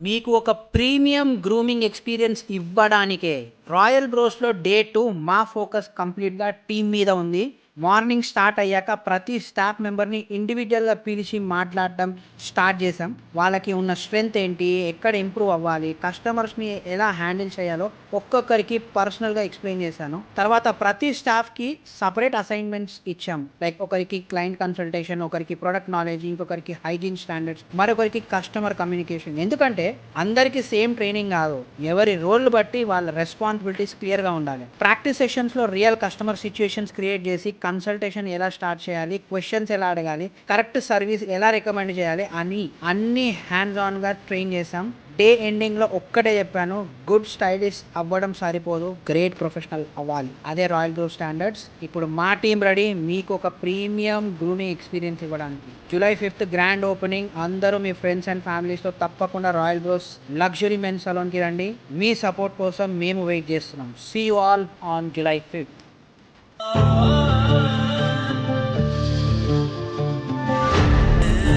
మీకు ఒక premium grooming experience ఇవ్వడానికే రాయల్ బ్రోస్లో డే 2 మా ఫోకస్ కంప్లీట్గా టీం మీద ఉంది. మార్నింగ్ స్టార్ట్ అయ్యాక ప్రతి స్టాఫ్ మెంబర్ని ఇండివిజువల్గా పిలిచి మాట్లాడడం స్టార్ట్ చేసాం. వాళ్ళకి ఉన్న స్ట్రెంగ్త్ ఏంటి, ఎక్కడ ఇంప్రూవ్ అవ్వాలి, కస్టమర్స్ని ఎలా హ్యాండిల్ చేయాలో ఒక్కొక్కరికి పర్సనల్గా ఎక్స్ప్లెయిన్ చేశాను. తర్వాత ప్రతి స్టాఫ్కి సపరేట్ అసైన్మెంట్స్ ఇచ్చాం. లైక్ ఒకరికి క్లయింట్ కన్సల్టేషన్, ఒకరికి ప్రొడక్ట్ నాలెడ్జ్, ఇంకొకరికి హైజీన్ స్టాండర్డ్స్, మరొకరికి కస్టమర్ కమ్యూనికేషన్. ఎందుకంటే అందరికీ సేమ్ ట్రైనింగ్ కాదు, ఎవరి రోల్ బట్టి వాళ్ళ రెస్పాన్సిబిలిటీస్ క్లియర్గా ఉండాలి. ప్రాక్టీస్ సెషన్స్లో రియల్ కస్టమర్ సిచ్యుయేషన్స్ క్రియేట్ చేసి కన్సల్టేషన్ ఎలా స్టార్ట్ చేయాలి, క్వశ్చన్స్ ఎలా అడగాలి, కరెక్ట్ సర్వీస్ ఎలా రికమెండ్ చేయాలి అని అన్ని హ్యాండ్స్ ఆన్గా ట్రైన్ చేసాం. డే ఎండింగ్లో ఒక్కటే చెప్పాను, గుడ్ స్టైలిస్ట్ అవ్వడం సరిపోదు, గ్రేట్ ప్రొఫెషనల్ అవ్వాలి. అదే రాయల్ బ్రోస్ స్టాండర్డ్స్. ఇప్పుడు మా టీం రెడీ మీకు ఒక ప్రీమియం గ్రూమింగ్ ఎక్స్పీరియన్స్ ఇవ్వడానికి. July 5th grand opening. అందరూ మీ ఫ్రెండ్స్ అండ్ ఫ్యామిలీస్తో తప్పకుండా రాయల్ బ్రోస్ లగ్జరీ మెన్స్ సలూన్కి రండి. మీ సపోర్ట్ కోసం మేము వెయిట్ చేస్తున్నాం. See you all on July 5th.